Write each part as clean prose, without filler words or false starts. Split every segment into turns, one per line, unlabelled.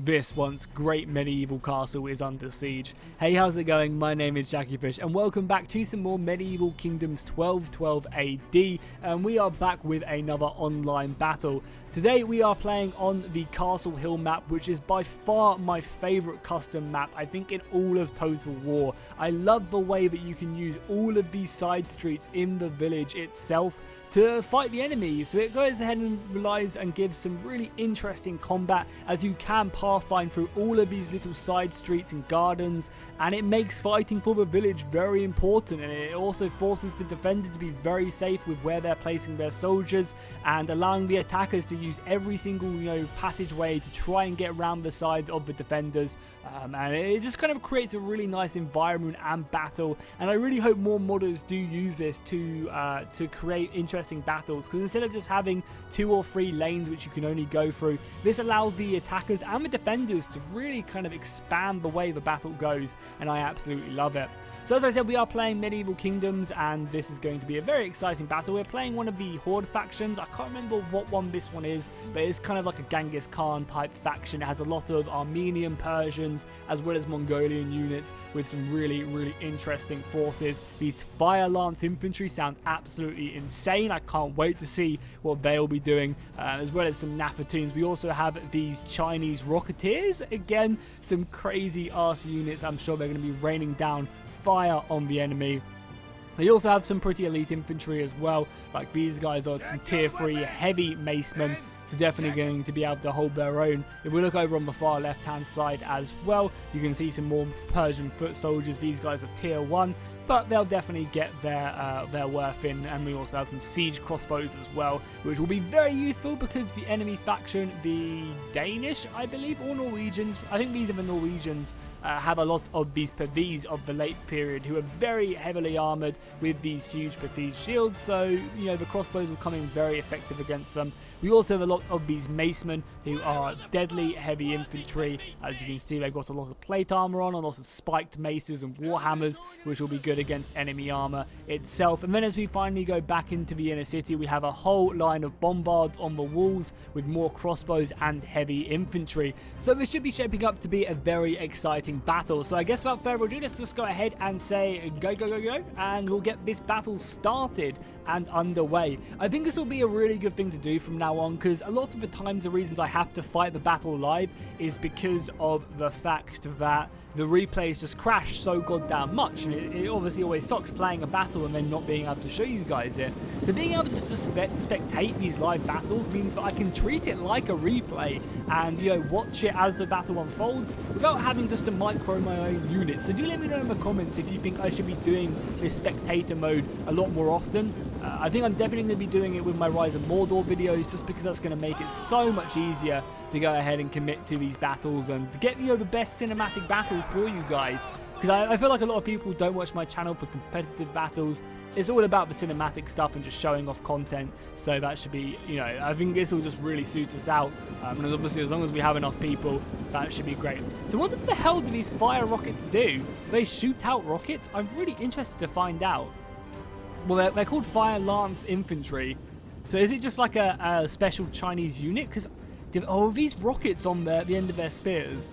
This once great medieval castle is under siege. Hey, how's it going? My name is jackiefishhh and welcome back to some more Medieval Kingdoms 1212 AD, and we are back with another online battle. Today we are playing on the Castle Hill map, which is by far my favourite custom map, I think, in all of Total War. I love the way that you can use all of these side streets in the village itself to fight the enemy. So it goes ahead and relies and gives some really interesting combat, as you can pathfind through all of these little side streets and gardens, and it makes fighting for the village very important, and it also forces the defender to be very safe with where they're placing their soldiers and allowing the attackers to use every single passageway to try and get around the sides of the defenders, and it just kind of creates a really nice environment and battle. And I really hope more modders do use this to create interesting battles, because instead of just having 2 or 3 lanes which you can only go through, this allows the attackers and the defenders to really kind of expand the way the battle goes, and I absolutely love it. So as I said, we are playing Medieval Kingdoms, and this is going to be a very exciting battle. We're playing one of the Horde factions. I can't remember what one this one is, but it's kind of like a Genghis Khan type faction. It has a lot of Armenian Persians as well as Mongolian units with some really, really interesting forces. These Fire Lance infantry sound absolutely insane. I can't wait to see what they'll be doing, as well as some Nafatoons. We also have these Chinese Rocketeers. Again, some crazy arse units. I'm sure they're going to be raining down fire on the enemy. They also have some pretty elite infantry as well, like these guys are some tier 3 heavy macemen, so definitely going to be able to hold their own. If we look over on the far left hand side as well, you can see some more Persian foot soldiers. These guys are tier 1, but they'll definitely get their worth in. And we also have some siege crossbows as well, which will be very useful because the enemy faction, the Danish, I believe, or Norwegians, I think these are the Norwegians, have a lot of these Pavese of the late period who are very heavily armoured with these huge Pavese shields, so the crossbows will come in very effective against them. We also have a lot of these macemen who are deadly heavy infantry. As you can see, they've got a lot of plate armor on, a lot of spiked maces and warhammers, which will be good against enemy armor itself. And then as we finally go back into the inner city, we have a whole line of bombards on the walls with more crossbows and heavy infantry. So this should be shaping up to be a very exciting battle. So I guess without further ado, let's just go ahead and say go, go, go, go, and we'll get this battle started and underway. I think this will be a really good thing to do from now on, because a lot of the times the reasons I have to fight the battle live is because of the fact that the replays just crash so goddamn much, and it obviously always sucks playing a battle and then not being able to show you guys it. So being able to just spectate these live battles means that I can treat it like a replay and watch it as the battle unfolds without having just to micro my own units. So do let me know in the comments if you think I should be doing this spectator mode a lot more often. I think I'm definitely going to be doing it with my Rise of Mordor videos, just because that's going to make it so much easier to go ahead and commit to these battles and to get the best cinematic battles for you guys. Because I feel like a lot of people don't watch my channel for competitive battles. It's all about the cinematic stuff and just showing off content. So that should be, I think this will just really suit us out. And obviously, as long as we have enough people, that should be great. So what the hell do these fire rockets do? Do they shoot out rockets? I'm really interested to find out. Well, they're called Fire Lance Infantry. So is it just like a special Chinese unit? Because, are these rockets on the end of their spears?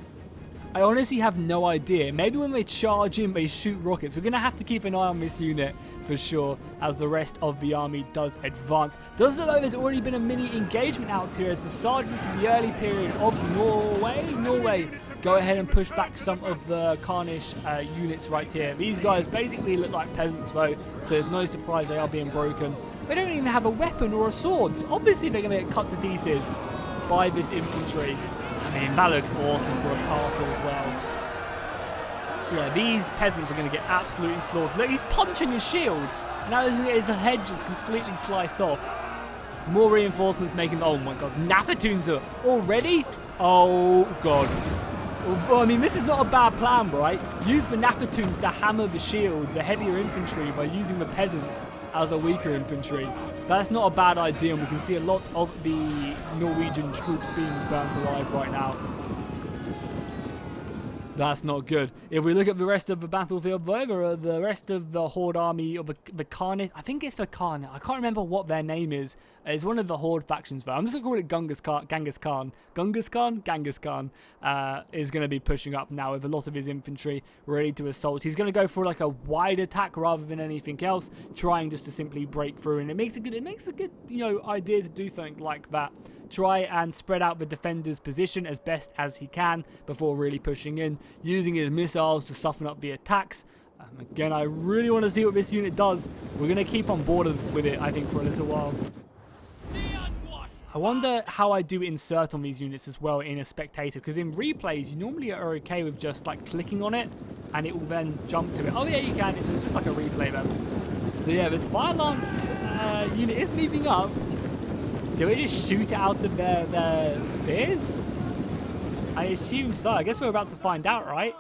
I honestly have no idea. Maybe when they charge in, they shoot rockets. We're going to have to keep an eye on this unit for sure, as the rest of the army does advance. Does look like there's already been a mini engagement out here as the sergeants of the early period of Norway go ahead and push back some of the Carnish units right here. These guys basically look like peasants though, so there's no surprise they are being broken. They don't even have a weapon or a sword. So obviously they're going to get cut to pieces by this infantry. I mean, that looks awesome for a castle as well. Yeah, these peasants are going to get absolutely slaughtered. Look, he's punching his shield. Now his head just completely sliced off. More reinforcements making... Oh my god, Nafatoons are already? Oh god. Well, I mean, this is not a bad plan, right? Use the Nafatoons to hammer the shield, the heavier infantry, by using the peasants as a weaker infantry. That's not a bad idea, and we can see a lot of the Norwegian troops being burnt alive right now. That's not good. If we look at the rest of the battlefield, though, the rest of the Horde army of Vulcan, I think it's Vulcan. I can't remember what their name is. It's one of the Horde factions, though. I'm just going to call it Genghis Khan. Genghis Khan is going to be pushing up now with a lot of his infantry ready to assault. He's going to go for like a wide attack rather than anything else, trying just to simply break through. And it makes a good, you know, idea to do something like that. Try and spread out the defender's position as best as he can before really pushing in, using his missiles to soften up the attacks. Again, I really want to see what this unit does. We're going to keep on board with it, I think, for a little while. I wonder how I do insert on these units as well in a spectator, because in replays, you normally are okay with just like clicking on it, and it will then jump to it. Oh yeah, you can. It's just like a replay then. So yeah, this Fire Lance unit is moving up. Do we just shoot it out of their spears? I assume so. I guess we're about to find out, right?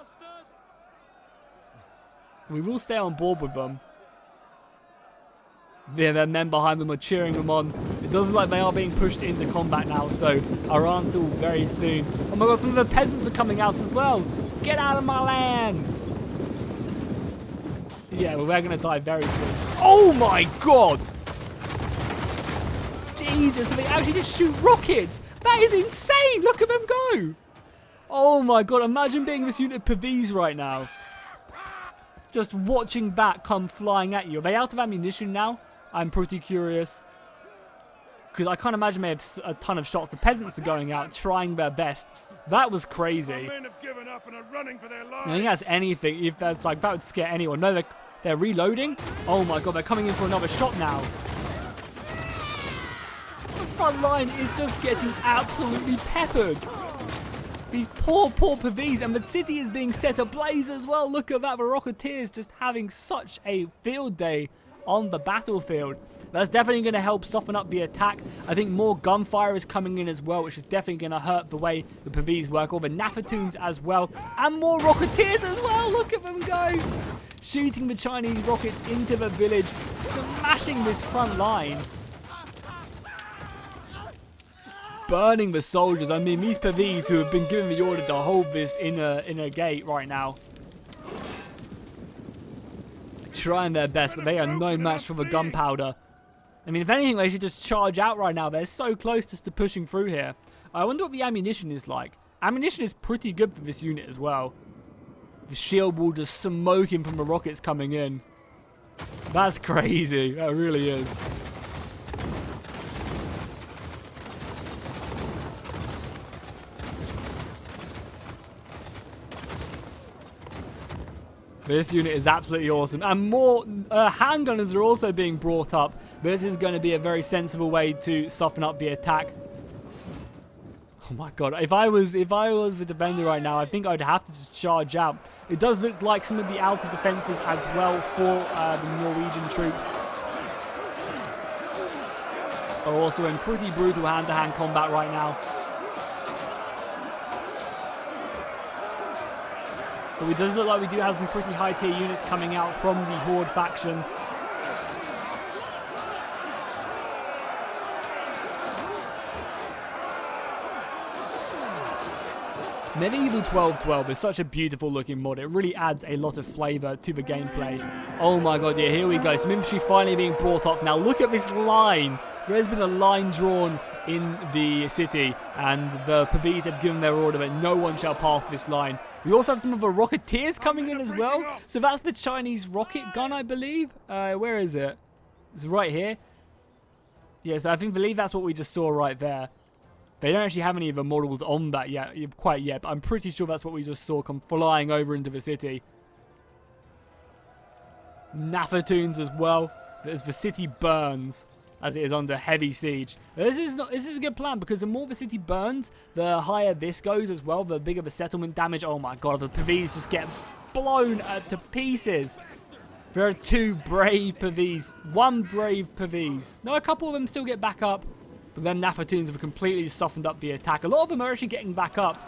We will stay on board with them. Yeah, their men behind them are cheering them on. It does look like they are being pushed into combat now, so our answer will very soon. Oh my god, some of the peasants are coming out as well. Get out of my land! Yeah, well, we're going to die very soon. Oh my god! Jesus, they actually just shoot rockets. That is insane. Look at them go. Oh my god, imagine being this unit of Pavese right now. Just watching that come flying at you. Are they out of ammunition now? I'm pretty curious. Because I can't imagine they have a ton of shots. The peasants are going out, trying their best. That was crazy. I think that's anything. If that's like, that would scare anyone. No, they're reloading. Oh my god, they're coming in for another shot now. Front line is just getting absolutely peppered. These poor Pavese, and the city is being set ablaze as well. Look at that, the Rocketeers just having such a field day on the battlefield. That's definitely going to help soften up the attack. I think more gunfire is coming in as well, which is definitely going to hurt the way the Pavese work. All the Nafatoons as well, and more Rocketeers as well. Look at them go. Shooting the Chinese rockets into the village, smashing this front line. Burning the soldiers. I mean, these Pavese who have been given the order to hold this in a gate right now, trying their best, but they are no match for the gunpowder. I mean, if anything, they should just charge out right now. They're so close just to pushing through here. I wonder what the ammunition is like. Ammunition is pretty good for this unit as well. The shield wall just smoking from the rockets coming in. That's crazy. That really is. This unit is absolutely awesome. And more handgunners are also being brought up. This is going to be a very sensible way to soften up the attack. Oh my god. If I was the defender right now, I think I'd have to just charge out. It does look like some of the outer defenses as well for the Norwegian troops are also in pretty brutal hand-to-hand combat right now. But it does look like we do have some pretty high-tier units coming out from the Horde faction. Medieval 1212 is such a beautiful looking mod. It really adds a lot of flavour to the gameplay. Oh my god, yeah, here we go. Some infantry finally being brought up. Now look at this line. There's been a line drawn in the city, and the Pavese have given their order that no one shall pass this line. We also have some of the Rocketeers coming in as well. So that's the Chinese rocket gun, I believe. Where is it? It's right here. Yes, I believe that's what we just saw right there. They don't actually have any of the models on that quite yet, but I'm pretty sure that's what we just saw come flying over into the city. Nafatoons as well, as the city burns, as it is under heavy siege. This is a good plan, because the more the city burns, the higher this goes as well, the bigger the settlement damage. Oh my god, the Pavese just get blown to pieces. There are two brave Pavese, one brave Pavese. No, a couple of them still get back up, but then Nafatoons have completely softened up the attack. A lot of them are actually getting back up,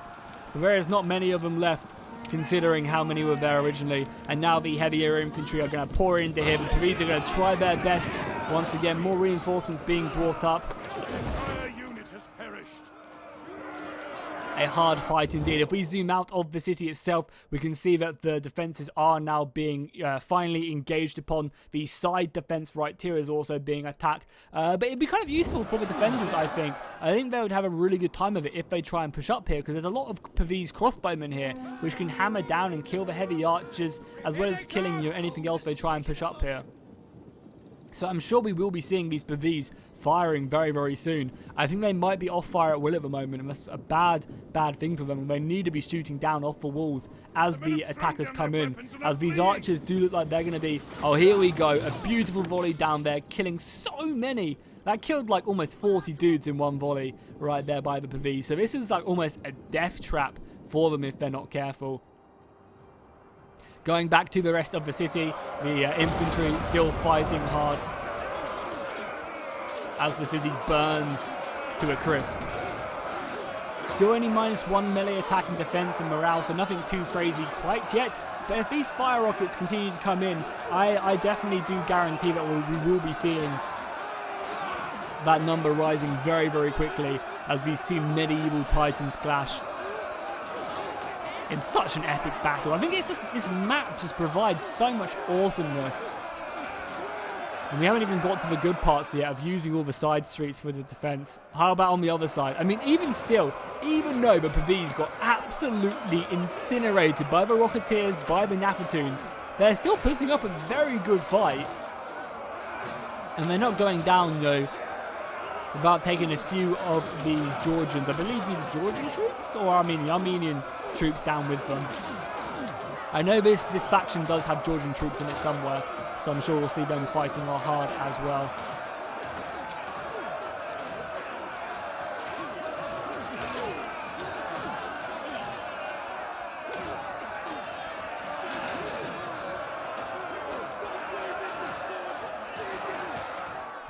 but there is not many of them left, considering how many were there originally. And now the heavier infantry are going to pour into here. The Pavese are going to try their best. Once again, more reinforcements being brought up. a hard fight indeed. If we zoom out of the city itself, we can see that the defenses are now being finally engaged upon. The side defense right here is also being attacked. But it'd be kind of useful for the defenders, I think. I think they would have a really good time of it if they try and push up here, because there's a lot of Pavese crossbowmen here, which can hammer down and kill the heavy archers, as well as killing anything else they try and push up here. So I'm sure we will be seeing these Pavese firing very, very soon. I think they might be off fire at will at the moment, and that's a bad thing for them. They need to be shooting down off the walls as the attackers come in, as these archers do look like they're going to be... Oh, here we go. A beautiful volley down there, killing so many. That killed like almost 40 dudes in one volley right there by the Pavese. So this is like almost a death trap for them if they're not careful. Going back to the rest of the city, the infantry still fighting hard as the city burns to a crisp. Still only -1 melee attack and defense and morale, so nothing too crazy quite yet. But if these fire rockets continue to come in, I definitely do guarantee that we will be seeing that number rising very, very quickly as these two medieval titans clash in such an epic battle. I think it's just, this map just provides so much awesomeness. And we haven't even got to the good parts yet of using all the side streets for the defense. How about on the other side? I mean, even still, even though the Pavese got absolutely incinerated by the Rocketeers, by the Nafatoons, they're still putting up a very good fight. And they're not going down, you know, without taking a few of these Georgians. I believe these are Georgian troops, or Armenian troops down with them. I know this faction does have Georgian troops in it somewhere, so I'm sure we'll see them fighting hard as well.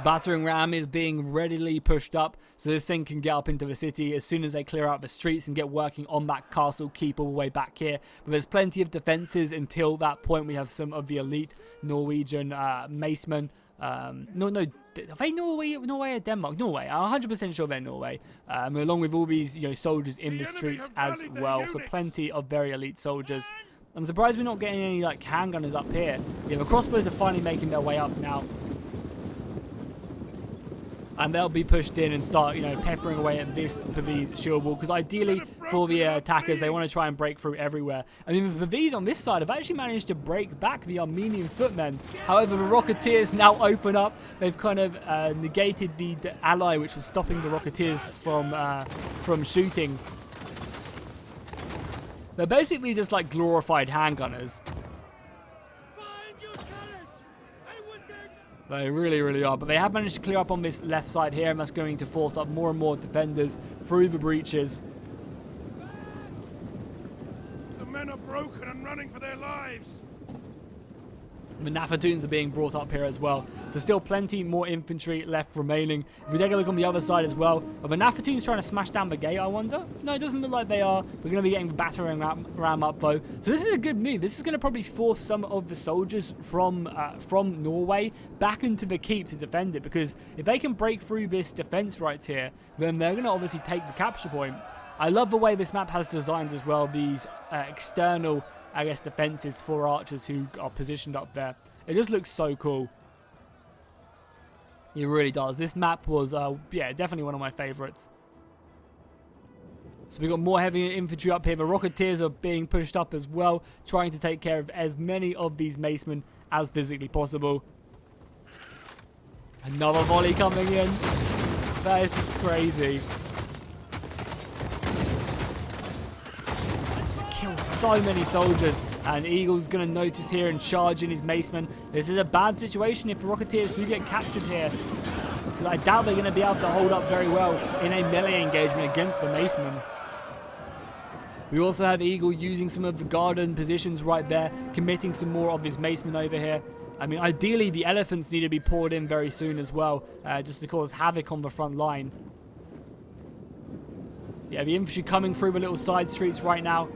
Battering ram is being readily pushed up, so this thing can get up into the city as soon as they clear out the streets and get working on that castle keep all the way back here. But there's plenty of defences until that point. We have some of the elite Norwegian macemen. No, are they Norway or Denmark? Norway. I'm 100% sure they're Norway. Along with all these, you know, soldiers in the streets as well. So plenty of very elite soldiers. I'm surprised we're not getting any like handgunners up here. Yeah, the crossbows are finally making their way up now. And they'll be pushed in and start, you know, peppering away at this Pavese shield wall. Because ideally, for the attackers, they want to try and break through everywhere. I mean, the Pavese on this side have actually managed to break back the Armenian footmen. However, the Rocketeers now open up. They've kind of negated the ally, which was stopping the Rocketeers from shooting. They're basically just like glorified handgunners. They really, really are. But they have managed to clear up on this left side here, and that's going to force up more and more defenders through the breaches.
The men are broken and running for their lives.
The Nafatoons are being brought up here as well. There's still plenty more infantry left remaining. If we take a look on the other side as well, are the Nafatoons trying to smash down the gate, I wonder? No, it doesn't look like they are. We're going to be getting the battering ram up, though. So this is a good move. This is going to probably force some of the soldiers from Norway back into the keep to defend it, because if they can break through this defense right here, then they're going to obviously take the capture point. I love the way this map has designed as well these external, I guess, defenses for archers who are positioned up there. It just looks so cool. It really does. This map was, yeah, definitely one of my favorites. So we've got more heavy infantry up here. The Rocketeers are being pushed up as well, trying to take care of as many of these macemen as physically possible. Another volley coming in. That is just crazy. So many soldiers, and Eagle's going to notice here and charge in his macemen. This is a bad situation if the Rocketeers do get captured here, because I doubt they're going to be able to hold up very well in a melee engagement against the macemen. We also have Eagle using some of the garden positions right there, committing some more of his macemen over here. I mean, ideally the elephants need to be poured in very soon as well, just to cause havoc on the front line. Yeah, the infantry coming through the little side streets right now.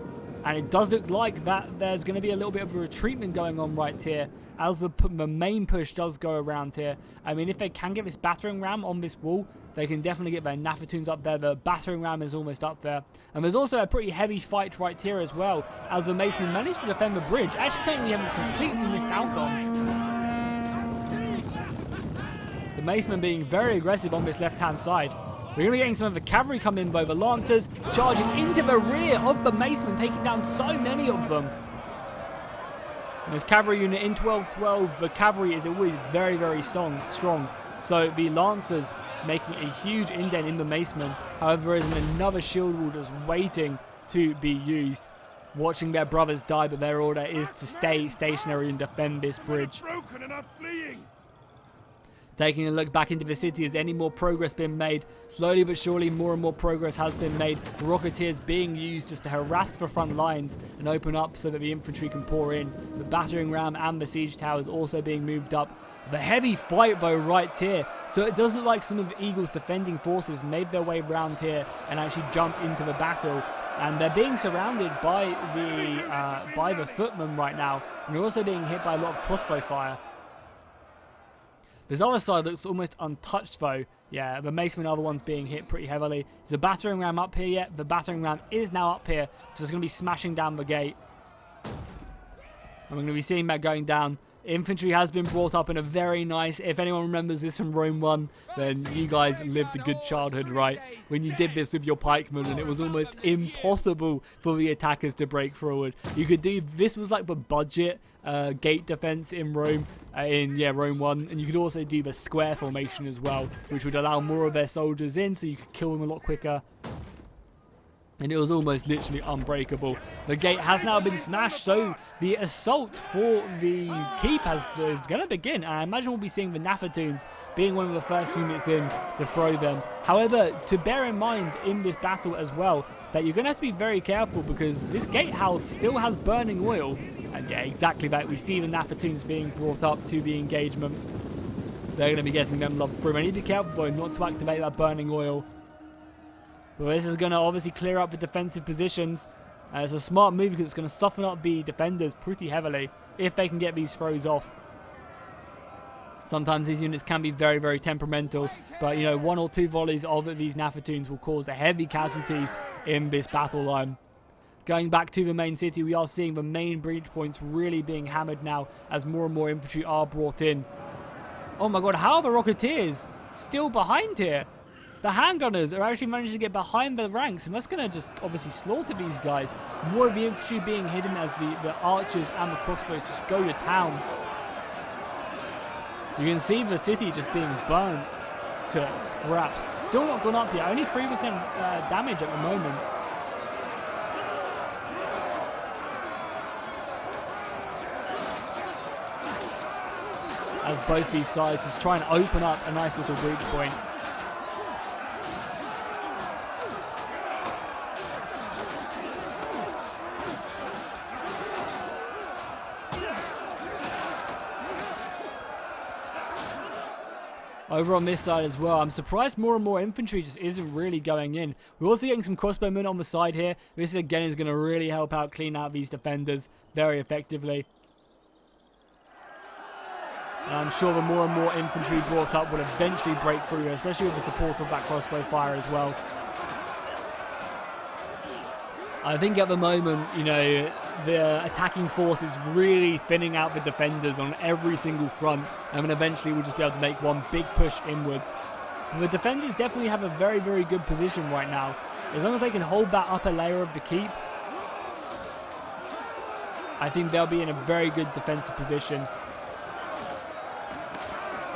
And it does look like that there's going to be a little bit of a retreatment going on right here, as the main push does go around here. I mean, if they can get this battering ram on this wall, they can definitely get their Nafatoons up there. The battering ram is almost up there. And there's also a pretty heavy fight right here as well, as the Macemen managed to defend the bridge. Actually something we haven't completely missed out on. The Macemen being very aggressive on this left-hand side. We're going to be getting some of the cavalry come in though. The Lancers charging into the rear of the Macemen, taking down so many of them. And this cavalry unit in 12-12, the cavalry is always very, very strong. So the Lancers making a huge indent in the Macemen. However, there is another shield wall just waiting to be used. Watching their brothers die, but their order is to stay stationary and defend this bridge.
Broken and are fleeing.
Taking a look back into the city, has any more progress been made? Slowly but surely more and more progress has been made. Rocketeers being used just to harass the front lines and open up so that the infantry can pour in. The battering ram and the siege towers also being moved up. The heavy fight though right here. So it does look like some of the Eagles' defending forces made their way around here and actually jumped into the battle. And they're being surrounded by the footmen right now. And they're also being hit by a lot of crossbow fire. This other side looks almost untouched though. Yeah, the Macemen are the ones being hit pretty heavily. Is the battering ram up here yet? The battering ram is now up here. So it's going to be smashing down the gate. And we're going to be seeing that going down. Infantry has been brought up in a very nice, if anyone remembers this from Rome 1, then you guys lived a good childhood, right? When you did this with your pikemen and it was almost impossible for the attackers to break forward. You could do, this was like the budget gate defense in Rome, Rome 1. And you could also do the square formation as well, which would allow more of their soldiers in so you could kill them a lot quicker. And it was almost literally unbreakable. The gate has now been smashed, so the assault for the keep is going to begin. And I imagine we'll be seeing the Nafatoons being one of the first units in to throw them. However, to bear in mind in this battle as well, that you're going to have to be very careful because this gatehouse still has burning oil. And yeah, exactly that. We see the Nafatoons being brought up to the engagement. They're going to be getting them lobbed through. I need to be careful though not to activate that burning oil. Well, this is going to obviously clear up the defensive positions. It's a smart move because it's going to soften up the defenders pretty heavily if they can get these throws off. Sometimes these units can be very, very temperamental, but you know, 1 or 2 volleys of these Nafatoons will cause heavy casualties in this battle line. Going back to the main city, we are seeing the main breach points really being hammered now as more and more infantry are brought in. Oh my god, how are the Rocketeers still behind here? The handgunners are actually managing to get behind the ranks, and that's going to just obviously slaughter these guys. More of the infantry being hidden as the archers and the crossbows just go to town. You can see the city just being burnt to scraps. Still not gone up yet, only 3% damage at the moment. As both these sides just try and open up a nice little breach point. Over on this side as well, I'm surprised more and more infantry just isn't really going in. We're also getting some crossbowmen on the side here. This again is going to really help out clean out these defenders very effectively. And I'm sure the more and more infantry brought up will eventually break through, especially with the support of that crossbow fire as well. I think at the moment, you know, the attacking force is really thinning out the defenders on every single front, and then eventually we'll just be able to make one big push inwards. The defenders definitely have a very, very good position right now. As long as they can hold that upper layer of the keep, I think they'll be in a very good defensive position.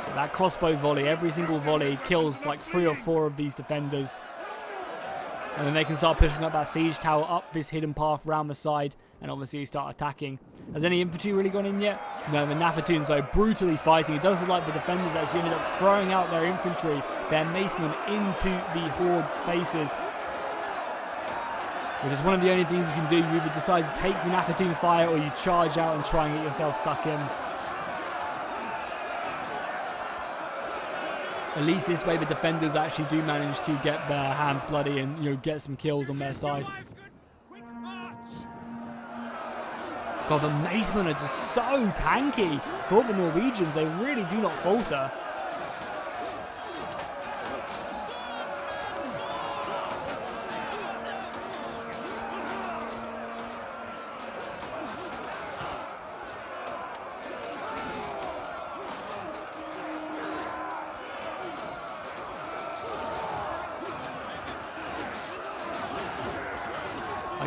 But that crossbow volley, every single volley kills like 3 or 4 of these defenders. And then they can start pushing up that siege tower up this hidden path round the side and obviously start attacking. Has any infantry really gone in yet? No, the Nafatoons though brutally fighting. It does look like the defenders actually ended up throwing out their infantry, their macemen, into the horde's faces. Which is one of the only things you can do. You either decide to take the Nafatoon fire or you charge out and try and get yourself stuck in. At least this way the defenders actually do manage to get their hands bloody and, you know, get some kills on their side. God, the macemen are just so tanky. For the Norwegians, they really do not falter.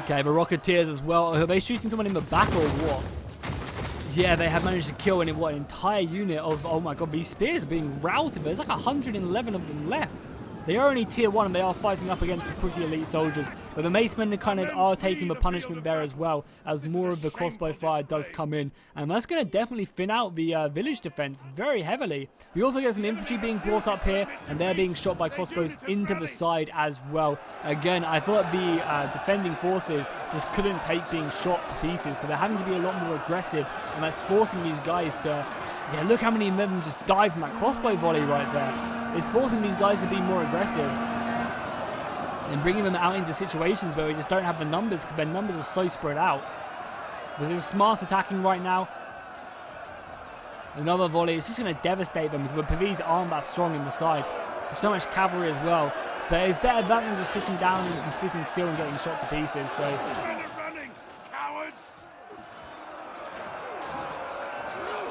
Okay, the Rocketeers as well. Are they shooting someone in the back or what? Yeah, they have managed to kill an entire unit of, oh my god, these spears are being routed. There's like 111 of them left. They are only tier 1 and they are fighting up against some pretty elite soldiers. But the Macemen kind of are taking the punishment there as well, as more of the crossbow fire does come in. And that's going to definitely thin out the village defense very heavily. We also get some infantry being brought up here, and they're being shot by crossbows into the side as well. Again, I thought the defending forces just couldn't take being shot to pieces, so they're having to be a lot more aggressive, and that's forcing these guys to... Yeah, look how many of them just died from that crossbow volley right there. It's forcing these guys to be more aggressive and bringing them out into situations where we just don't have the numbers because their numbers are so spread out. This is smart attacking right now. Another volley. It's just going to devastate them because the Pavese aren't that strong in the side. There's so much cavalry as well. But it's better that than just sitting down and sitting still and getting shot to pieces. So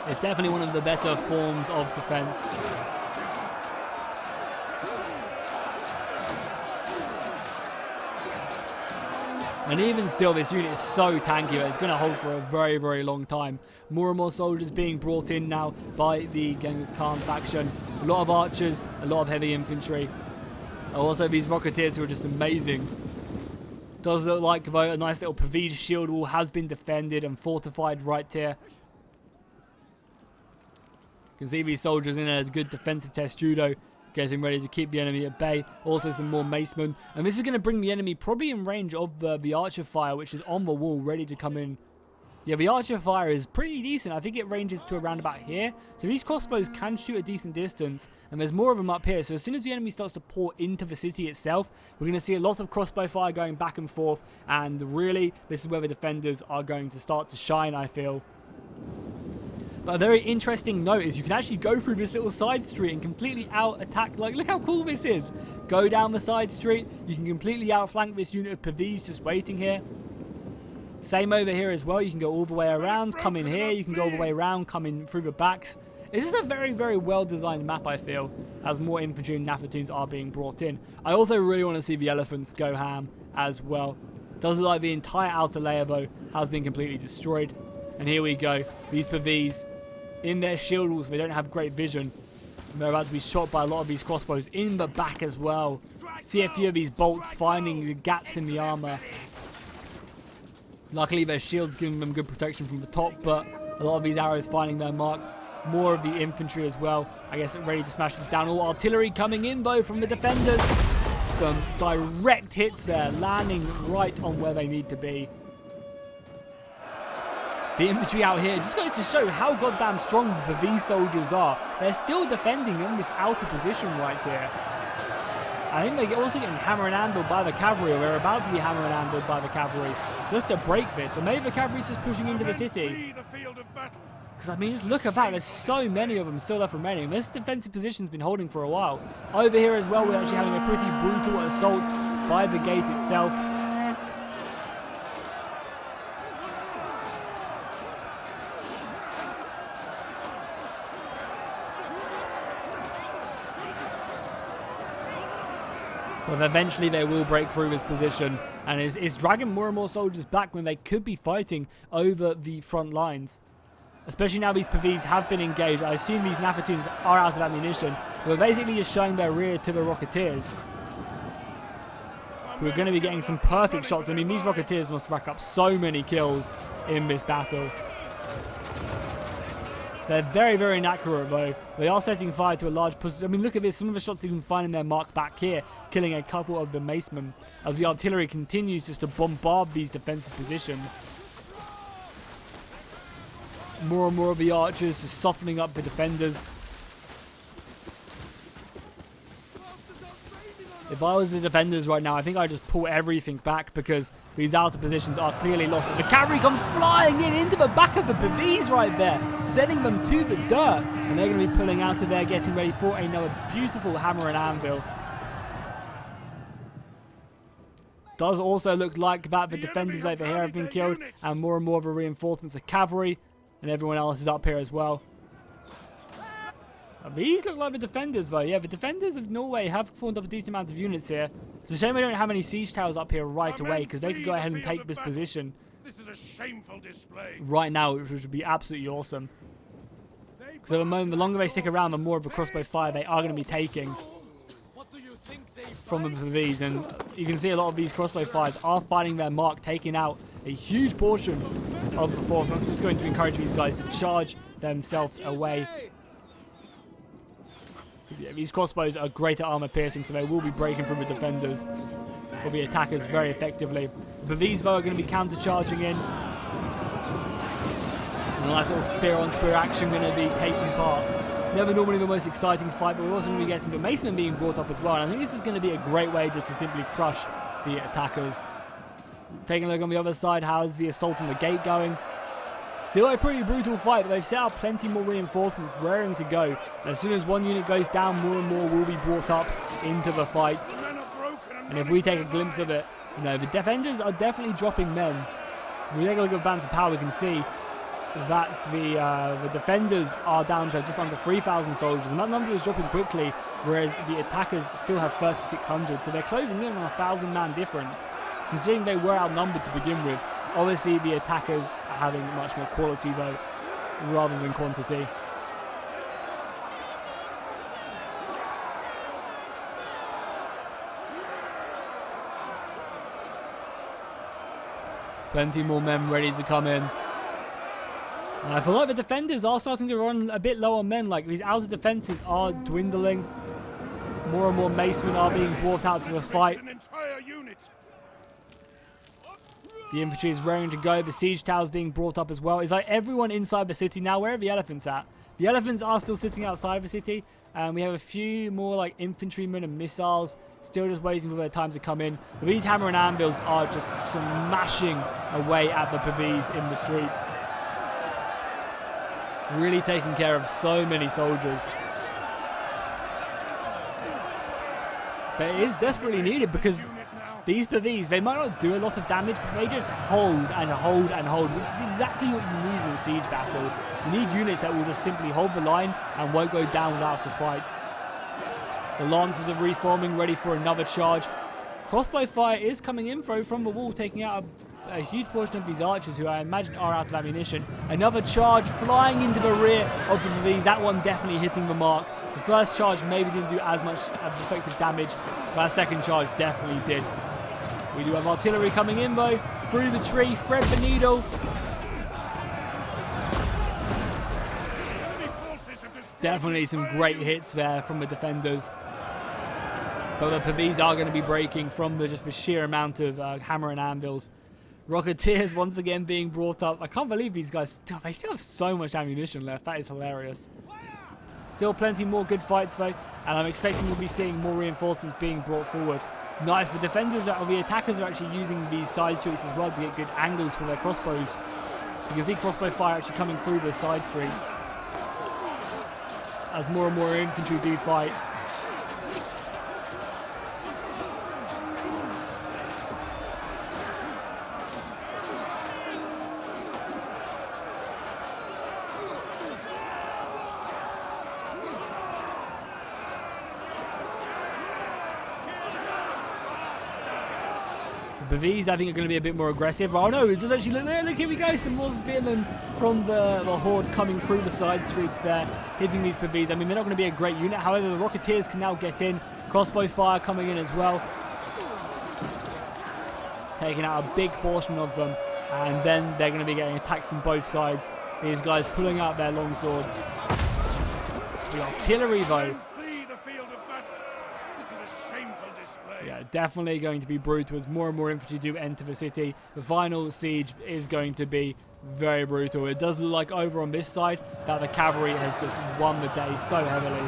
it's definitely one of the better forms of defense. And even still, this unit is so tanky that it's going to hold for a very, very long time. More and more soldiers being brought in now by the Genghis Khan faction. A lot of archers, a lot of heavy infantry. Also, these Rocketeers who are just amazing. Does look like, though, a nice little Pavese shield wall has been defended and fortified right here. You can see these soldiers in a good defensive test judo, getting ready to keep the enemy at bay. Also some more macemen. And this is going to bring the enemy probably in range of the archer fire, which is on the wall, ready to come in. Yeah, the archer fire is pretty decent. I think it ranges to around about here. So these crossbows can shoot a decent distance. And there's more of them up here. So as soon as the enemy starts to pour into the city itself, we're going to see a lot of crossbow fire going back and forth. And really, this is where the defenders are going to start to shine, I feel. But a very interesting note is you can actually go through this little side street and completely out-attack. Like, look how cool this is. Go down the side street. You can completely outflank this unit of Pavese just waiting here. Same over here as well. You can go all the way around, come in here. You can go all the way around, come in through the backs. This is a very, very well-designed map, I feel, as more infantry and Nafatoons are being brought in. I also really want to see the elephants go ham as well. Does look like the entire outer layer, though, has been completely destroyed. And here we go. These Pavese, in their shield walls, they don't have great vision. And they're about to be shot by a lot of these crossbows in the back as well. See a few of these bolts finding the gaps in the armor. Luckily, their shields giving them good protection from the top, but a lot of these arrows finding their mark. More of the infantry as well. I guess ready to smash this down. All artillery coming in, though, from the defenders. Some direct hits there, landing right on where they need to be. The infantry out here just goes to show how goddamn strong the Pavese soldiers are. They're still defending in this outer position right here. I think they're also getting hammered and handled by the cavalry, or they're about to be hammered and handled by the cavalry, just to break this. Or maybe the cavalry's just pushing into the city. Because, I mean, just look at that. There's so many of them still left remaining. This defensive position's been holding for a while. Over here as well, we're actually having a pretty brutal assault by the gate itself. But eventually they will break through this position, and it's dragging more and more soldiers back when they could be fighting over the front lines. Especially now these Pavese have been engaged. I assume these Nafatoons are out of ammunition. We're basically just showing their rear to the Rocketeers. We're going to be getting some perfect shots. I mean, these Rocketeers must rack up so many kills in this battle. They're very, very inaccurate, though. They are setting fire to a large position. I mean, look at this. Some of the shots even finding their mark back here, killing a couple of the macemen, as the artillery continues just to bombard these defensive positions. More and more of the archers just softening up the defenders. If I was the defenders right now, I think I'd just pull everything back, because these outer positions are clearly lost. As the cavalry comes flying in into the back of the Pavese right there, sending them to the dirt. And they're going to be pulling out of there, getting ready for another beautiful hammer and anvil. Does also look like that the defenders over here have been killed, and more of the reinforcements of cavalry, and everyone else is up here as well. These look like the defenders, though. Yeah, the defenders of Norway have formed up a decent amount of units here. It's a shame we don't have any siege towers up here right away, because they could go ahead and take this position.
This is a shameful display.
Right now, which would be absolutely awesome. Because at the moment, the longer they stick around, the more of a crossbow fire they are going to be taking from the PVs. And you can see a lot of these crossbow fires are finding their mark, taking out a huge portion of the force. That's just going to encourage these guys to charge themselves away. Yeah, these crossbows are great at armor piercing, so they will be breaking through the defenders or the attackers very effectively. But these, though, are going to be counter-charging in. And a nice little spear-on-spear action going to be taking part. Never normally the most exciting fight, but we're also going to be getting the Macemen being brought up as well. And I think this is going to be a great way just to simply crush the attackers. Taking a look on the other side, how's the assault on the gate going? Still a pretty brutal fight, but they've set up plenty more reinforcements raring to go. And as soon as one unit goes down, more and more will be brought up into the fight. And if we take a glimpse of it, you know, the defenders are definitely dropping men. If we take a look at balance of power, we can see that the defenders are down to just under 3,000 soldiers, and that number is dropping quickly, whereas the attackers still have 3,600, so they're closing in on a 1,000-man difference. Considering they were outnumbered to begin with, obviously the attackers are having much more quality though, rather than quantity. Plenty more men ready to come in. And I feel like the defenders are starting to run a bit low on men, like these outer defenses are dwindling. More and more macemen are being brought out to the fight. The infantry is raring to go. The siege towers being brought up as well. It's like everyone inside the city now. Where are the elephants at? The elephants are still sitting outside the city. And we have a few more like infantrymen and missiles still just waiting for their time to come in. But these hammer and anvils are just smashing away at the PVs in the streets. Really taking care of so many soldiers. But it is desperately needed because these PVs, they might not do a lot of damage, but they just hold and hold and hold, which is exactly what you need in a siege battle. You need units that will just simply hold the line and won't go down without a fight. The Lancers are reforming, ready for another charge. Crossbow fire is coming in from the wall, taking out a huge portion of these archers who I imagine are out of ammunition. Another charge flying into the rear of the PVs. That one definitely hitting the mark. The first charge maybe didn't do as much effective damage, but that second charge definitely did. We do have artillery coming in though, through the tree, thread the needle. Definitely some great hits there from the defenders. But the PVs are going to be breaking from just the sheer amount of hammer and anvils. Rocketeers once again being brought up. I can't believe these guys, they still have so much ammunition left. That is hilarious. Still plenty more good fights though, and I'm expecting we'll be seeing more reinforcements being brought forward. Nice, the attackers are actually using these side streets as well to get good angles for their crossbows. You can see crossbow fire actually coming through the side streets as more and more infantry do fight. The PVs, I think, are going to be a bit more aggressive. Oh no, it does actually look there. Look, here we go. Some more spearmen from the horde coming through the side streets there, hitting these PVs. I mean, they're not going to be a great unit. However, the Rocketeers can now get in. Crossbow fire coming in as well, taking out a big portion of them. And then they're going to be getting attacked from both sides. These guys pulling out their long swords. The artillery, though. Yeah, definitely going to be brutal as more and more infantry do enter the city. The final siege is going to be very brutal. It does look like over on this side that the cavalry has just won the day so heavily.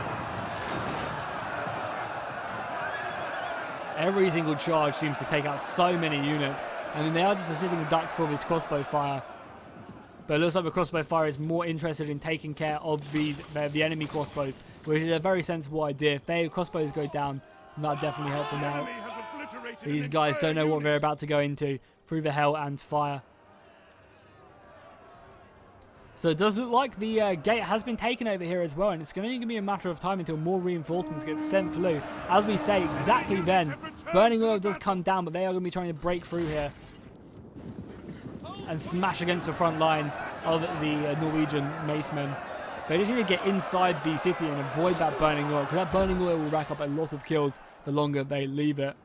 Every single charge seems to take out so many units. I mean, they are just a sitting duck for this crossbow fire. But it looks like the crossbow fire is more interested in taking care of the enemy crossbows, which is a very sensible idea. If their crossbows go down, that definitely help them out. These guys don't know what they're about to go into through the hell and fire. So it does look like the gate has been taken over here as well, and it's going to be a matter of time until more reinforcements get sent through. As we say, exactly then, burning oil does come down, but they are going to be trying to break through here and smash against the front lines of the Norwegian macemen. They just need to get inside the city and avoid that burning oil, because that burning oil will rack up a lot of kills the longer they leave it.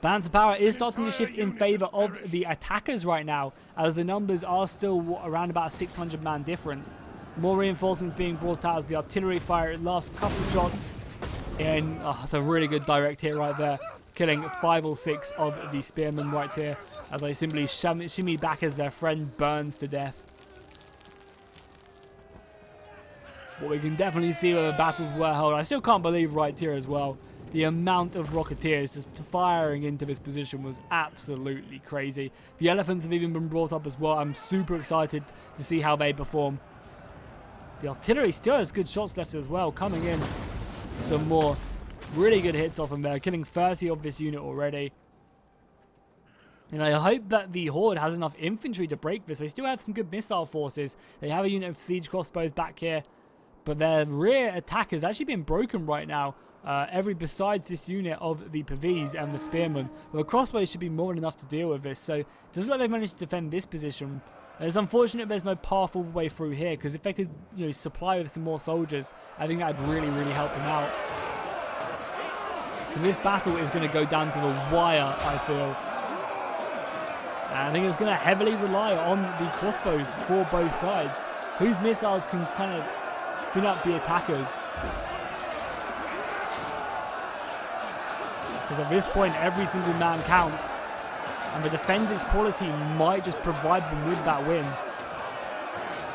Panzer power is starting to shift in favour of the attackers right now, as the numbers are still around about a 600-man difference. More reinforcements being brought out as the artillery fire last couple shots in. Oh, that's a really good direct hit right there, killing 5 or 6 of the spearmen right here, as they simply shimmy back as their friend burns to death. But we can definitely see where the battles were held. I still can't believe right here as well, the amount of Rocketeers just firing into this position was absolutely crazy. The Elephants have even been brought up as well. I'm super excited to see how they perform. The artillery still has good shots left as well, coming in some more really good hits off them there, killing 30 of this unit already. And I hope that the Horde has enough infantry to break this. They still have some good missile forces. They have a unit of siege crossbows back here, but their rear attack has actually been broken right now. Besides this unit of the Pavis and the Spearmen. Well, crossbows should be more than enough to deal with this, so it doesn't look like they've managed to defend this position. It's unfortunate there's no path all the way through here, because if they could, supply with some more soldiers, I think that would really, really help them out. So this battle is going to go down to the wire, I feel. And I think it's going to heavily rely on the crossbows for both sides, whose missiles can kind of spin up the attackers. Because at this point, every single man counts, and the defender's quality might just provide them with that win.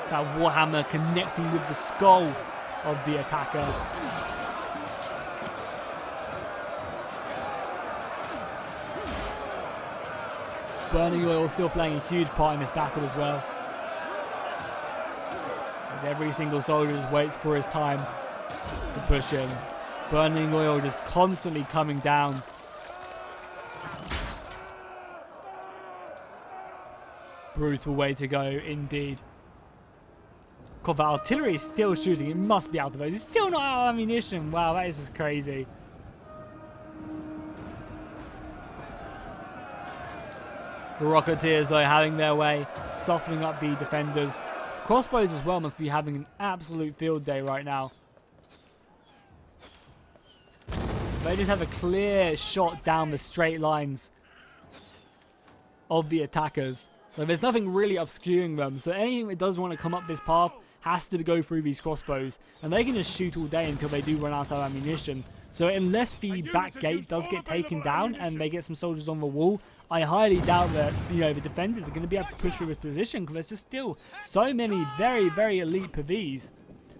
That Warhammer connecting with the skull of the attacker. Burning oil still playing a huge part in this battle as well, as every single soldier just waits for his time to push in. Burning oil just constantly coming down. Brutal way to go indeed. God, the artillery is still shooting. It must be out of it. It's still not out of ammunition. Wow, that is just crazy. The Rocketeers are having their way, softening up the defenders. Crossbows as well must be having an absolute field day right now. They just have a clear shot down the straight lines of the attackers. So there's nothing really obscuring them. So anything that does want to come up this path has to go through these crossbows. And they can just shoot all day until they do run out of ammunition. So unless the back gate does get taken down and they get some soldiers on the wall, I highly doubt that the defenders are going to be able to push through this position, because there's just still so many very, very elite Pavis.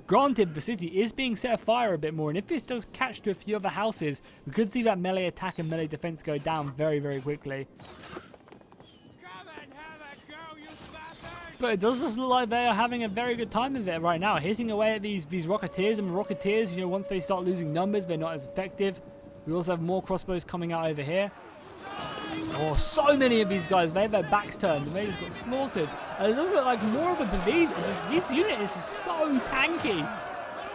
Granted, the city is being set afire a bit more, and if this does catch to a few other houses, we could see that melee attack and melee defense go down very, very quickly. But it does just look like they are having a very good time of it right now, hitting away at these Rocketeers. And Rocketeers, once they start losing numbers, they're not as effective. We also have more crossbows coming out over here. Oh, so many of these guys, they have their backs turned and they just got slaughtered. And it does look like more of the Pavis. This unit is just so tanky.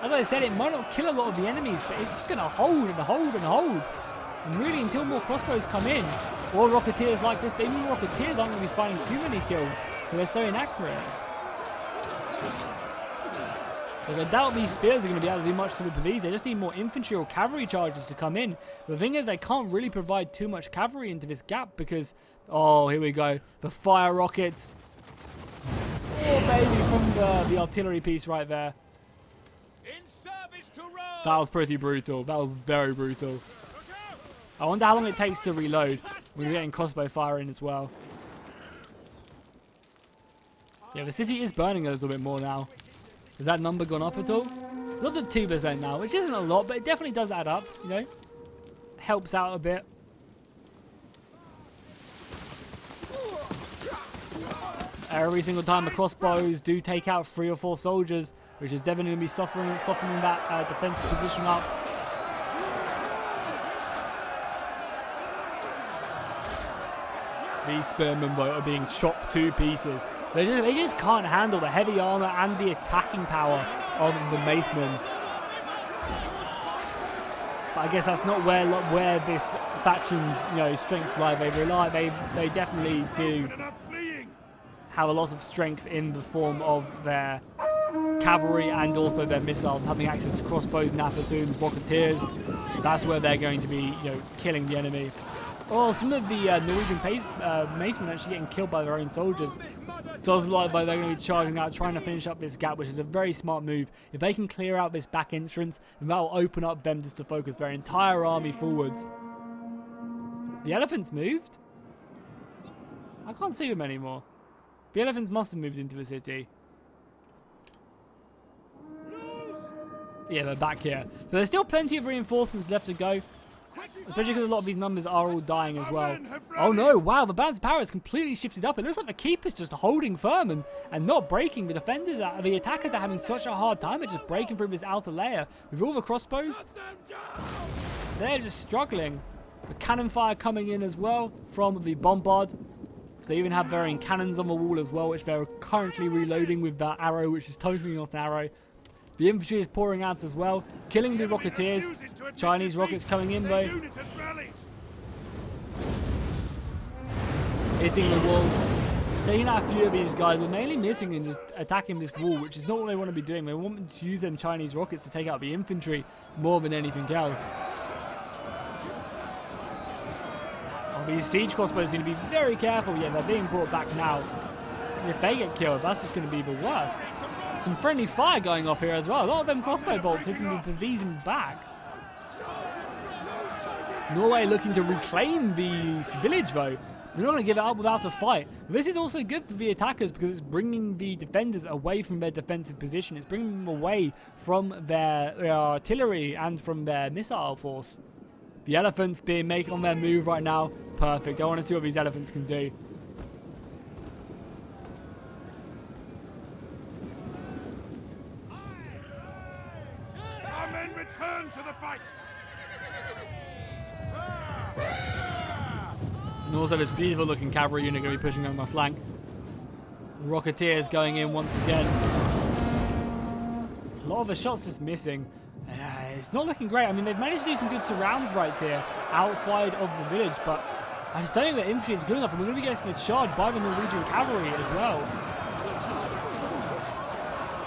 As I said, it might not kill a lot of the enemies, but it's just going to hold and hold and hold. And really, until more crossbows come in, or Rocketeers like this, maybe Rocketeers aren't going to be finding too many kills, because they're so inaccurate. Because I doubt these spears are going to be able to do much to the Pavis. They just need more infantry or cavalry charges to come in. The thing is, they can't really provide too much cavalry into this gap because, oh, here we go. The fire rockets. Oh, baby, from the artillery piece right there.
In service to Rome.
That was pretty brutal. That was very brutal. I wonder how long it takes to reload. We're getting crossbow fire in as well. Yeah, the city is burning a little bit more now. Has that number gone up at all? It's up to 2% now, which isn't a lot, but it definitely does add up, Helps out a bit. Every single time the crossbows do take out 3 or 4 soldiers, which is definitely going to be softening that defensive position up. These spearmen are being chopped to pieces. They just can't handle the heavy armor and the attacking power of the Macemen. But I guess that's not where this faction's strengths lie. They definitely do have a lot of strength in the form of their cavalry and also their missiles, having access to crossbows, napatoons, rocketeers. That's where they're going to be, killing the enemy. Oh, some of the Norwegian Macemen actually getting killed by their own soldiers. Does look like they're going to be charging out, trying to finish up this gap, which is a very smart move. If they can clear out this back entrance, then that will open up them just to focus their entire army forwards. The elephants moved? I can't see them anymore. The elephants must have moved into the city. Yeah, they're back here. But there's still plenty of reinforcements left to go. Especially because a lot of these numbers are all dying as well. Oh no, wow, the balance of power has completely shifted up. It looks like the keeper's just holding firm and not breaking. The defenders, the attackers are having such a hard time at just breaking through this outer layer. With all the crossbows, they're just struggling. The cannon fire coming in as well from the bombard. So they even have varying cannons on the wall as well, which they're currently reloading with that arrow, which is totally not an arrow. The infantry is pouring out as well, killing the rocketeers. Chinese rockets coming in though. Hitting the wall. Taking out a few of these guys. We're mainly missing and just attacking this wall, which is not what they want to be doing. They want to use them Chinese rockets to take out the infantry more than anything else. Oh, these siege crossbows need to be very careful. Yeah, they're being brought back now. If they get killed, that's just going to be the worst. Some friendly fire going off here as well. A lot of them crossbow bolts hitting these in the back. Norway looking to reclaim the village though. They're not going to give it up without a fight. This is also good for the attackers because it's bringing the defenders away from their defensive position. It's bringing them away from their artillery and from their missile force. The elephants being making on their move right now. Perfect. I want to see what these elephants can do.
Return to the fight.
And also this beautiful looking cavalry unit going to be pushing on my flank. Rocketeers going in once again. A lot of the shots just missing. It's not looking great. I mean, they've managed to do some good surrounds right here outside of the village, but I just don't think the infantry is good enough, and we're going to be getting a charge by the Norwegian cavalry as well.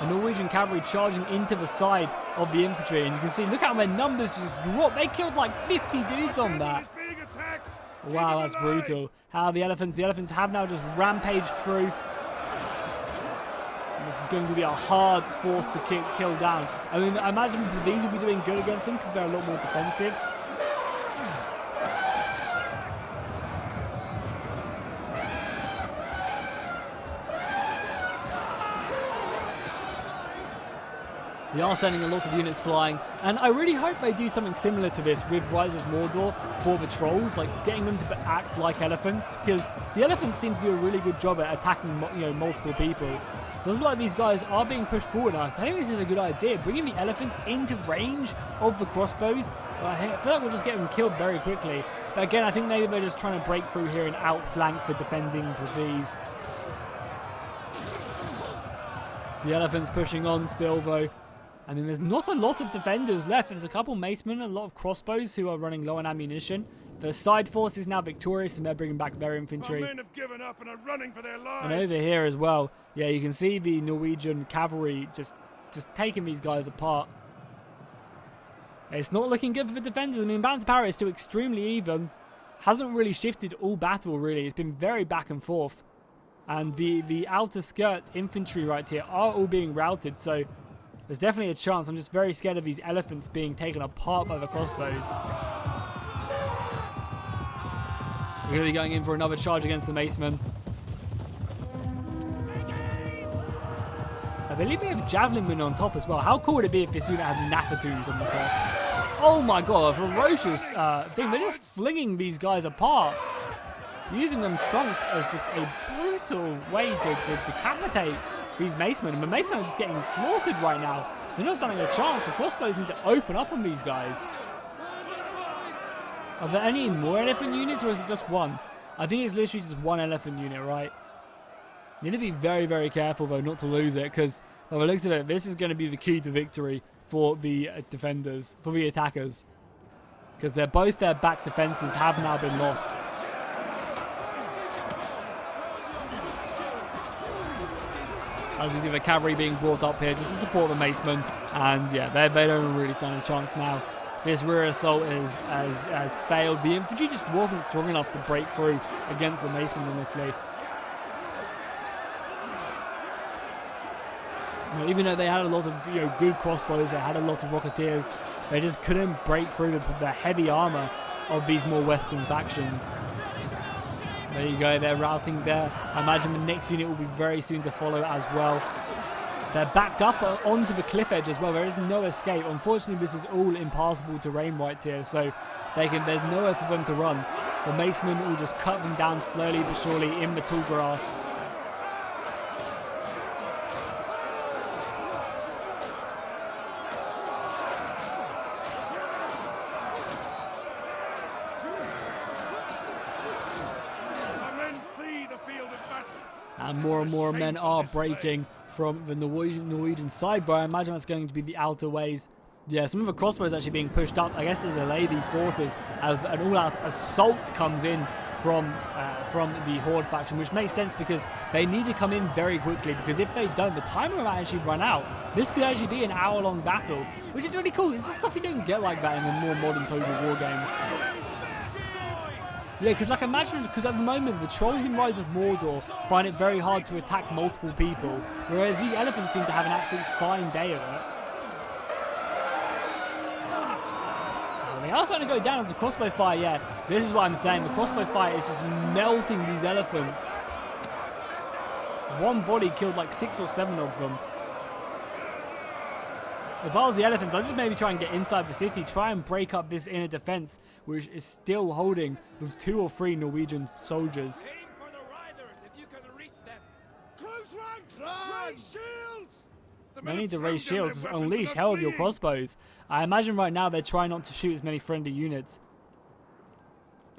The Norwegian cavalry charging into the side of the infantry, and you can see, look how their numbers just drop. They killed like 50 dudes on that. Wow, that's brutal. How the elephants have now just rampaged through. And this is going to be a hard force to kill down. I mean, I imagine these will be doing good against them because they're a lot more defensive. They are sending a lot of units flying, and I really hope they do something similar to this with Rise of Mordor for the trolls, like getting them to act like elephants, because the elephants seem to do a really good job at attacking, multiple people. So it looks like these guys are being pushed forward. I think this is a good idea, bringing the elephants into range of the crossbows. I feel like we'll just get them killed very quickly. But again, I think maybe they're just trying to break through here and outflank the defending these. The elephants pushing on still though. I mean, there's not a lot of defenders left. There's a couple macemen, a lot of crossbows who are running low on ammunition. The side force is now victorious, and they're bringing back their infantry.
Our men have given up and are running for their lives.
And over here as well, yeah, you can see the Norwegian cavalry just taking these guys apart. It's not looking good for the defenders. I mean, balance of power is still extremely even. Hasn't really shifted all battle, really. It's been very back and forth. And the outer skirt infantry right here are all being routed, so there's definitely a chance. I'm just very scared of these elephants being taken apart by the crossbows. We're going to be going in for another charge against the macemen. I believe we have javelin men on top as well. How cool would it be if this unit had napatoons on the top? Oh my god, a ferocious thing. They're just flinging these guys apart. Using them trunks as just a brutal way to decapitate these macemen. And the macemen are just getting slaughtered right now. They're not standing a chance. The crossbows need to open up on these guys. Are there any more elephant units, or is it just one? I think it's literally just one elephant unit, right? Need to be very, very careful, though, not to lose it, because by the looks of it, this is going to be the key to victory for the defenders, for the attackers. Because both their back defenses have now been lost. As we see the cavalry being brought up here just to support the macemen. And yeah, they don't really stand a chance now. This rear assault has failed. The infantry just wasn't strong enough to break through against the macemen, honestly. Even though they had a lot of good crossbows, they had a lot of rocketeers, they just couldn't break through the heavy armor of these more western factions. There you go, they're routing there. I imagine the next unit will be very soon to follow as well. They're backed up onto the cliff edge as well. There is no escape. Unfortunately, this is all impassable terrain right here, so there's nowhere for them to run. The macemen will just cut them down slowly but surely in the tall grass. And more men are breaking from the Norwegian side, but I imagine that's going to be the outer ways. Yeah, some of the crossbows actually being pushed up, I guess, to delay these forces as an all-out assault comes in from the Horde faction, which makes sense because they need to come in very quickly, because if they don't, the timer might actually run out. This could actually be an hour-long battle, which is really cool. It's just stuff you don't get like that in the more modern Total War games. Yeah, because like imagine, because at the moment the trolls in Rise of Mordor find it very hard to attack multiple people, whereas these elephants seem to have an absolute fine day of it. Well, they are starting to go down as the crossbow fire. Yeah, this is what I'm saying. The crossbow fire is just melting these elephants. One body killed like 6 or 7 of them. If I was the elephants, I'd just maybe try and get inside the city, try and break up this inner defense, which is still holding with 2 or 3 Norwegian soldiers.
Aim for the riders if you can reach them. Close ranks! Raise shields!
No need to raise shields, just unleash hell of your crossbows. I imagine right now they're trying not to shoot as many friendly units.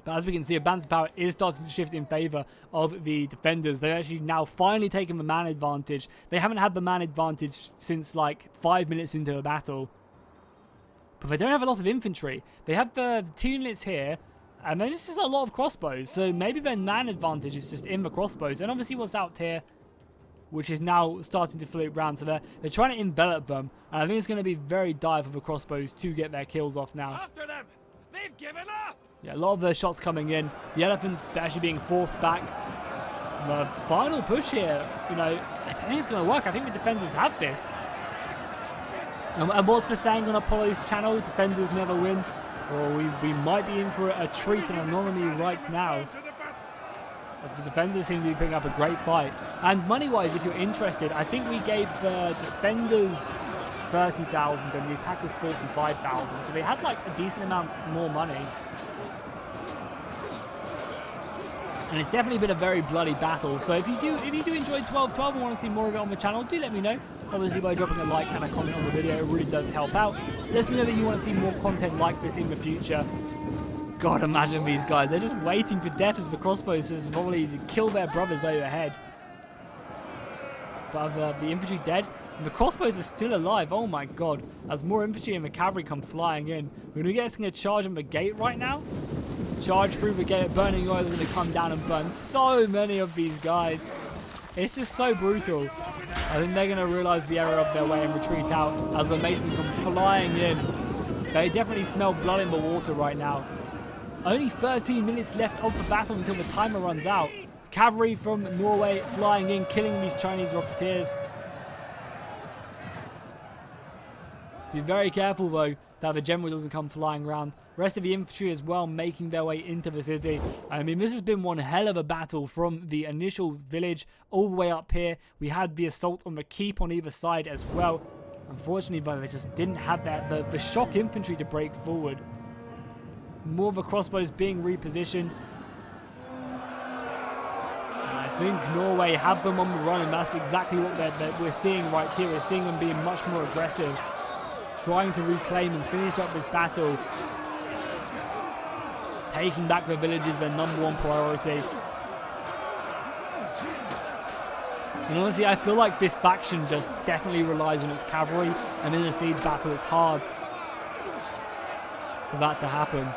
But as we can see, advanced power is starting to shift in favour of the defenders. They've actually now finally taken the man advantage. They haven't had the man advantage since like 5 minutes into a battle. But they don't have a lot of infantry. They have the 2 units here, and then it's just a lot of crossbows. So maybe their man advantage is just in the crossbows. And obviously what's out here, which is now starting to flip round. So they're trying to envelop them. And I think it's going to be very dire for the crossbows to get their kills off now.
After them! They've given up!
Yeah, a lot of the shots coming in. The elephants actually being forced back. The final push here, I think it's going to work. I think the defenders have this. And what's the saying on Apollo's channel? Defenders never win. Well, we might be in for a treat and anomaly right now. The defenders seem to be putting up a great fight. And money-wise, if you're interested, I think we gave the defenders 30,000 and the attackers 45,000. So they had like a decent amount more money. And it's definitely been a very bloody battle. So if you do enjoy 12-12 and want to see more of it on the channel, do let me know. Obviously by dropping a like and a comment on the video, it really does help out. Let me know that you want to see more content like this in the future. God, imagine these guys. They're just waiting for death as the crossbows just probably kill their brothers overhead. But the infantry dead. And the crossbows are still alive. Oh my god. As more infantry and the cavalry come flying in. We're going to get a charge on the gate right now. Charge through the gate. Burning oil is going to come down and burn so many of these guys. It's just so brutal. I think they're going to realize the error of their way and retreat out as the macemen come flying in. They definitely smell blood in the water right now. Only 13 minutes left of the battle until the timer runs out. Cavalry from Norway flying in, killing these Chinese rocketeers. Be very careful though that the general doesn't come flying around. Rest of the infantry as well making their way into the city. I mean, this has been one hell of a battle from the initial village all the way up here. We had the assault on the keep on either side as well. Unfortunately though, they just didn't have the shock infantry to break forward. More of the crossbows being repositioned. And I think Norway have them on the run, and that's exactly what we're seeing right here. We're seeing them being much more aggressive, trying to reclaim and finish up this battle. Taking back the village is their #1 priority. And honestly, I feel like this faction just definitely relies on its cavalry, and in a siege battle it's hard for that to happen.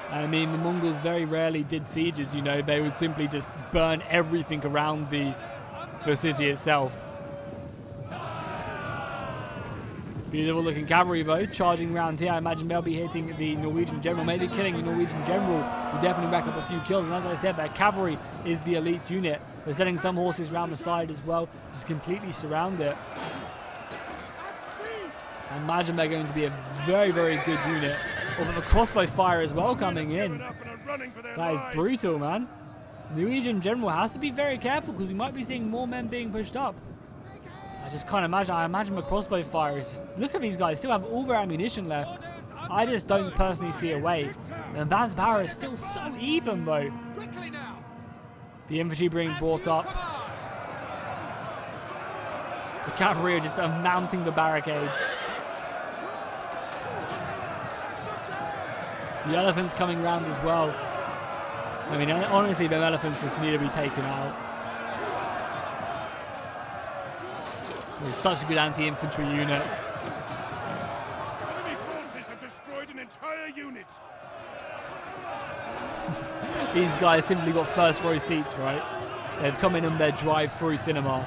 I mean, the Mongols very rarely did sieges, you know. They would simply just burn everything around the city itself. Beautiful looking cavalry though, charging around here. I imagine they'll be hitting the Norwegian general, maybe killing the Norwegian general. Will definitely rack up a few kills. And as I said, their cavalry is the elite unit. They're sending some horses around the side as well, just completely surround it. I imagine they're going to be a very, very good unit. Oh, but the crossbow fire as well coming in. That is brutal, man. The Norwegian general has to be very careful because we might be seeing more men being pushed up. I just can't imagine. I imagine the crossbow fire is just... Look at these guys. Still have all their ammunition left. I just don't personally see a way. And Van's power is still so even, though. The infantry being brought up. The cavalry are just mounting the barricades. The elephants coming round as well. I mean, honestly, the elephants just need to be taken out. It's such a good anti-infantry unit.
Enemy forces have destroyed an entire unit.
These guys simply got first row seats, right? They've come in on their drive-through cinema.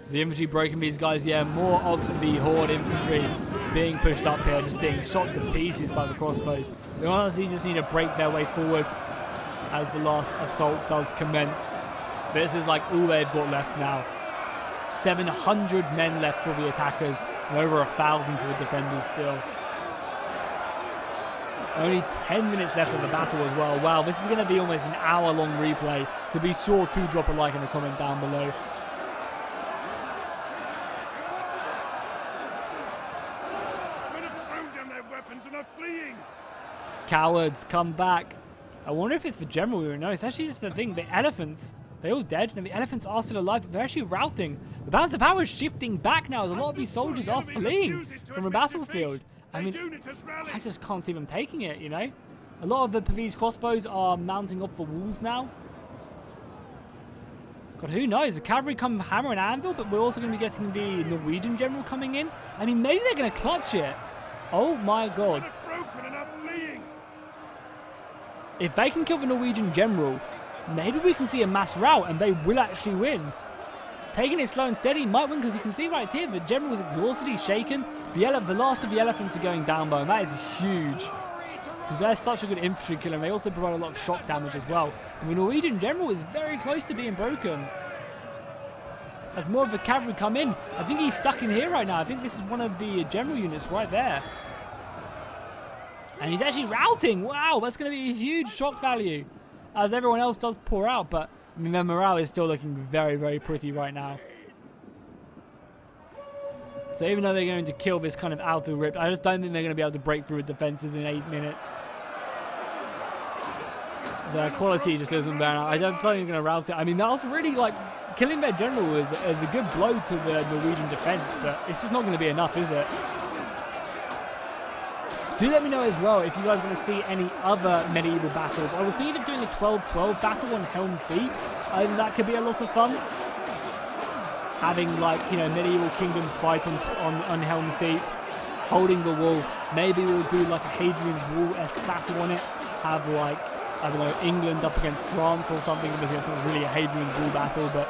The infantry breaking these guys, yeah, more of the horde infantry being pushed up here, just being shot to pieces by the crossbows. They honestly just need to break their way forward as the last assault does commence. This is like all they've got left now. 700 men left for the attackers and over 1,000 for the defenders still. Only 10 minutes left of the battle as well. Wow, this is going to be almost an hour-long replay, so be sure to drop a like in the comment down below.
Men have thrown down their weapons and are fleeing.
Cowards, come back. I wonder if it's the general. No, it's actually just the thing. The elephants, they're all dead, and the elephants are still alive, but they're actually routing. The balance of power is shifting back now as a lot of these soldiers are fleeing from the battlefield. I mean, I just can't see them taking it, you know? A lot of these crossbows are mounting off the walls now. God, who knows? The cavalry come with hammer and anvil, but we're also going to be getting the Norwegian general coming in. I mean, maybe they're going to clutch it. Oh my god. If they can kill the Norwegian general, maybe we can see a mass rout and they will actually win. Taking it slow and steady might win because you can see right here the general is exhausted, he's shaken. The last of the elephants are going down though, and that is huge. Because they're such a good infantry killer, and they also provide a lot of shock damage as well. But the Norwegian general is very close to being broken. As more of the cavalry come in, I think he's stuck in here right now. I think this is one of the general units right there. And he's actually routing. Wow, that's going to be a huge shock value. As everyone else does pour out, but I mean, their morale is still looking very, very pretty right now. So even though they're going to kill this kind of outer rip, I just don't think they're going to be able to break through with defenses in 8 minutes. The quality just isn't there now. I don't think they're going to rout it. I mean, that was really like, killing their general is a good blow to the Norwegian defense, but it's just not going to be enough, is it? Do let me know as well if you guys want to see any other medieval battles. I was thinking of doing a 12-12 battle on Helm's Deep. I think that could be a lot of fun. Having, like, you know, medieval kingdoms fight on Helm's Deep, holding the wall. Maybe we'll do like a Hadrian's Wall-esque battle on it. Have, like, I don't know, England up against France or something. Obviously it's not really a Hadrian's Wall battle, but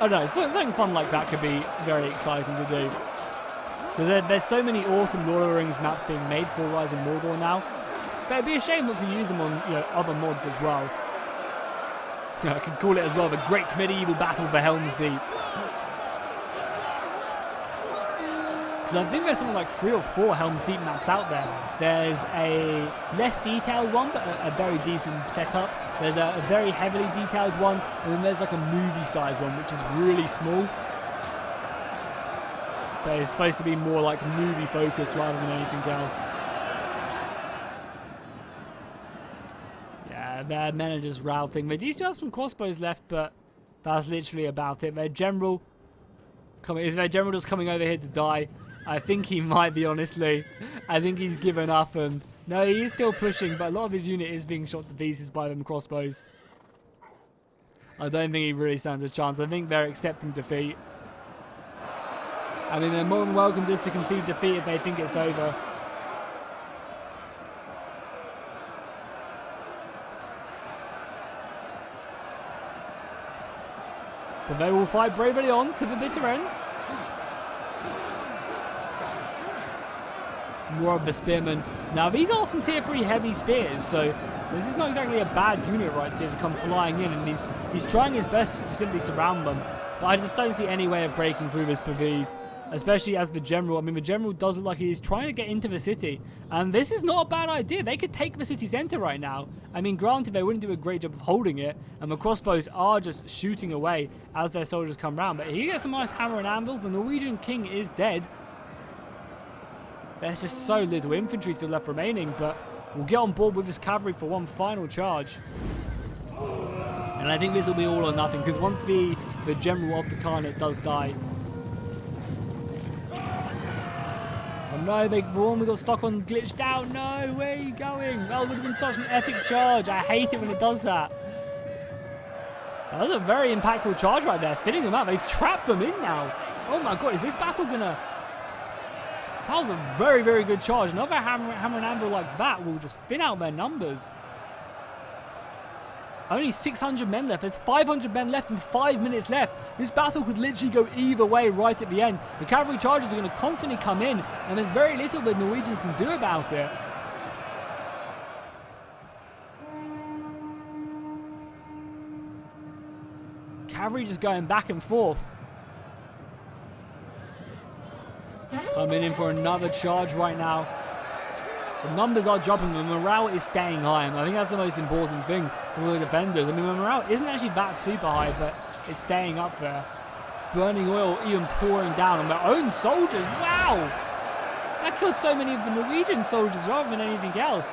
I don't know, something fun like that could be very exciting to do. There's so many awesome Lord of the Rings maps being made for Rise in Mordor now. But it'd be a shame not to use them on, you know, other mods as well. I could call it as well the Great Medieval Battle for Helm's Deep. Because I think there's something like 3 or 4 Helm's Deep maps out there. There's a less detailed one, but a very decent setup. There's a very heavily detailed one, and then there's like a movie-sized one, which is really small. But it's supposed to be more like movie-focused rather than anything else. Yeah, their men are just routing. They do still have some crossbows left, but that's literally about it. Is their general just coming over here to die? I think he might be, honestly. I think he's given up and No, he is still pushing, but a lot of his unit is being shot to pieces by them crossbows. I don't think he really stands a chance. I think they're accepting defeat. I mean, they're more than welcome just to concede defeat if they think it's over. But they will fight bravely on to the bitter end. More of the spearmen. Now, these are some tier 3 heavy spears, so this is not exactly a bad unit right here to come flying in, and he's trying his best to simply surround them. But I just don't see any way of breaking through this Pavis, especially as the general. I mean, the general does look like he's trying to get into the city, and this is not a bad idea. They could take the city center right now. I mean, granted, they wouldn't do a great job of holding it, and the crossbows are just shooting away as their soldiers come round. But he gets a nice hammer and anvils. The Norwegian king is dead. There's just so little infantry still left remaining, but we'll get on board with this cavalry for one final charge. And I think this will be all or nothing, because once the general of the Khanate does die... Oh no, the one we got stuck on glitched out. No, where are you going? That would have been such an epic charge. I hate it when it does that. That was a very impactful charge right there, fitting them out. They've trapped them in now. Oh my god, is this battle gonna... That was a very, very good charge. Another hammer and anvil like that will just thin out their numbers. Only 600 men left. There's 500 men left and 5 minutes left. This battle could literally go either way right at the end. The cavalry charges are going to constantly come in, and there's very little the Norwegians can do about it. Cavalry just going back and forth. Coming in for another charge right now. The numbers are dropping, the morale is staying high, and I think that's the most important thing for the defenders. I mean, the morale isn't actually that super high, but it's staying up there. Burning oil even pouring down on their own soldiers. Wow! That killed so many of the Norwegian soldiers rather than anything else.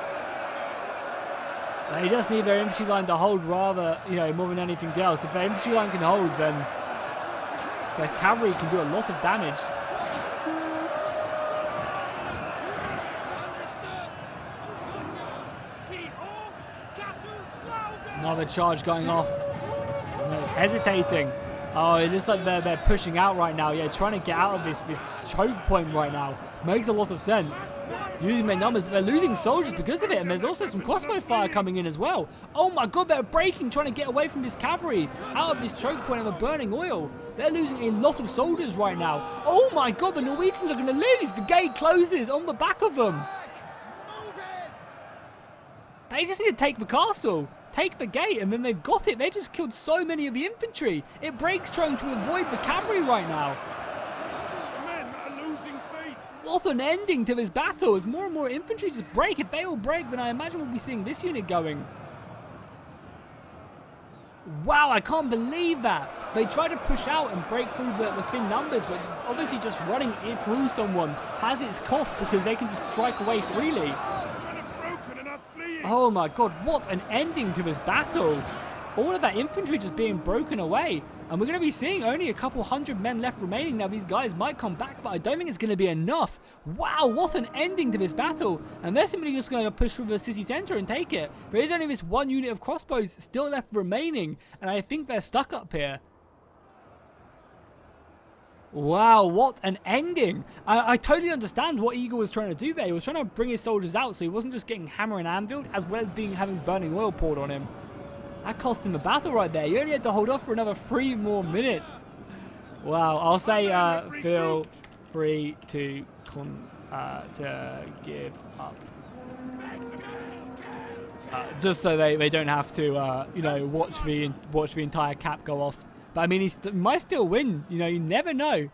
They just need their infantry line to hold rather, more than anything else. If their infantry line can hold, then their cavalry can do a lot of damage. Another charge going off. And it's hesitating. Oh, it looks like they're pushing out right now. Yeah, trying to get out of this choke point right now. Makes a lot of sense. Using their numbers, but they're losing soldiers because of it. And there's also some crossbow fire coming in as well. Oh my god, they're breaking, trying to get away from this cavalry. Out of this choke point and the burning oil. They're losing a lot of soldiers right now. Oh my god, the Norwegians are going to lose. The gate closes on the back of them. They just need to take the castle. Take the gate, and then they've got it. They've just killed so many of the infantry. It breaks trying to avoid the cavalry right now.
Men are losing faith.
What an ending to this battle as more and more infantry just break. If they all break, then I imagine we'll be seeing this unit going. Wow, I can't believe that. They try to push out and break through the thin numbers, but obviously just running it through someone has its cost because they can just strike away freely. Oh my god, what an ending to this battle. All of that infantry just being broken away. And we're going to be seeing only a couple hundred men left remaining. Now, these guys might come back, but I don't think it's going to be enough. Wow, what an ending to this battle. And they're simply just going to push through the city center and take it. There is only this one unit of crossbows still left remaining. And I think they're stuck up here. Wow, what an ending. I totally understand what Eagle was trying to do there. He was trying to bring his soldiers out so he wasn't just getting hammer and anviled as well as having burning oil poured on him. That cost him a battle right there. He only had to hold off for another 3 more minutes. Wow, I'll say feel free to give up. Just so they don't have to, watch the entire cap go off. But I mean, he might still win. You never know.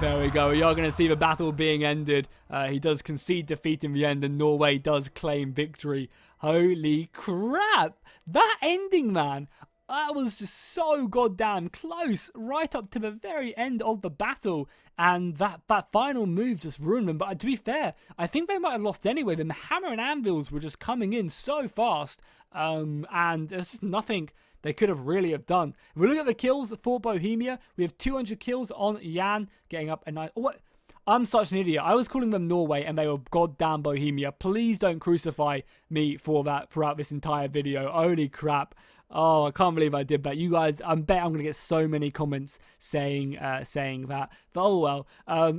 There we go. We are going to see the battle being ended. He does concede defeat in the end, and Norway does claim victory. Holy crap. That ending, man. That was just so goddamn close. Right up to the very end of the battle. And that final move just ruined them. But to be fair, I think they might have lost anyway. The hammer and anvils were just coming in so fast. And there's just nothing they could have really have done. If we look at the kills for Bohemia, we have 200 kills on Jan, getting up a nice... I'm such an idiot. I was calling them Norway and they were goddamn Bohemia. Please don't crucify me for that throughout this entire video. Holy crap. Oh, I can't believe I did that. You guys, I bet I'm going to get so many comments saying that. But oh well.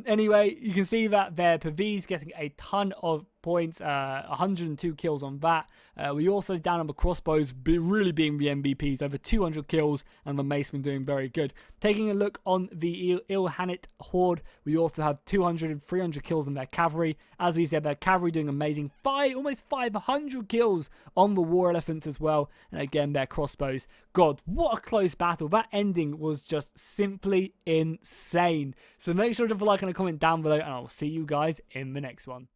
Anyway, you can see that there, Pavis getting a ton of points, 102 kills on that. We also down on the crossbows really being the MVPs, over 200 kills, and the macemen doing very good. Taking a look on the Ilhanit Horde, we also have 200 and 300 kills on their cavalry. As we said, their cavalry doing amazing, almost 500 kills on the war elephants as well. And again, their crossbows. God, what a close battle. That ending was just simply insane. So make sure to leave a like and a comment down below, and I'll see you guys in the next one.